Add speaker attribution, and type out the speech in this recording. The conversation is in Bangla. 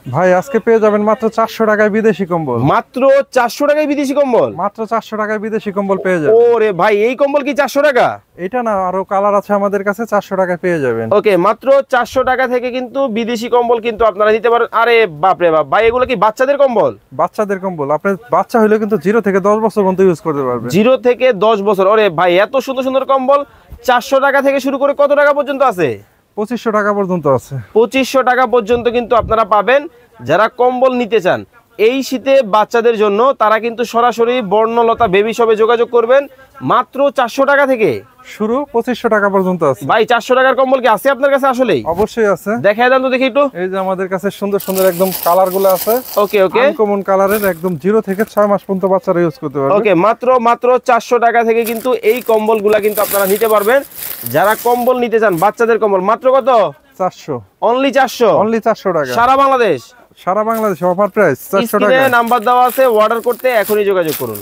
Speaker 1: ভাই আজকে পেয়ে যাবেন মাত্র 400 টাকায় বিদেশি কম্বল।
Speaker 2: মাত্র 400 টাকায় বিদেশি কম্বল,
Speaker 1: মাত্র 400 টাকায় বিদেশি কম্বল পেয়ে যাবেন।
Speaker 2: ওরে ভাই এই কম্বল কি 400 টাকা?
Speaker 1: এটা না, আরো কালার আছে আমাদের কাছে, 400 টাকায় পেয়ে যাবেন।
Speaker 2: ওকে, মাত্র 400 টাকা থেকে কিন্তু বিদেশি কম্বল কিন্তু আপনারা নিতে পারেন। আরে বাপ রে বাপ ভাই, এগুলো কি বাচ্চাদের কম্বল?
Speaker 1: বাচ্চাদের কম্বল, আপনার বাচ্চা হইলে কিন্তু 0 থেকে 10 বছর পর্যন্ত ইউজ করতে পারবেন।
Speaker 2: 0 থেকে 10 বছর। ওরে ভাই এত সুন্দর সুন্দর কম্বল 400 টাকা থেকে শুরু করে কত টাকা পর্যন্ত আছে?
Speaker 1: 2500 টাকা পর্যন্ত আছে।
Speaker 2: 2500 টাকা পর্যন্ত কিন্তু আপনারা পাবেন। যারা কম্বল নিতে চান এই শীতে বাচ্চাদের জন্য, তারা কিন্তু সরাসরি বর্ণলতা বেবি শপে যোগাযোগ করবেন। মাত্র 400 টাকা থেকে
Speaker 1: শুরু, 2500 টাকা পর্যন্ত আছে।
Speaker 2: ভাই 400 টাকার কম্বল কি আছে আপনার কাছে? আসলেই
Speaker 1: অবশ্যই আছে।
Speaker 2: দেখায় দেন তো দেখি একটু।
Speaker 1: এই যে আমাদের কাছে সুন্দর সুন্দর একদম কালার গুলো আছে।
Speaker 2: ওকে ওকে,
Speaker 1: আনকমন কালারের, একদম 0 থেকে 6 মাস পর্যন্ত বাচ্চারা ইউজ করতে পারবে।
Speaker 2: ওকে, মাত্র 400 টাকা থেকে কিন্তু এই কম্বলগুলা কিন্তু আপনারা নিতে পারবেন। যারা কম্বল নিতে চান বাচ্চাদের কম্বল, মাত্র কত?
Speaker 1: 400,
Speaker 2: অনলি 400,
Speaker 1: অনলি 400 টাকা।
Speaker 2: সারা বাংলাদেশ,
Speaker 1: সারা বাংলাদেশ অফার প্রাইস 400 টাকা।
Speaker 2: স্ক্রিনে নাম্বার দেওয়া আছে, অর্ডার করতে এখনই যোগাযোগ করুন।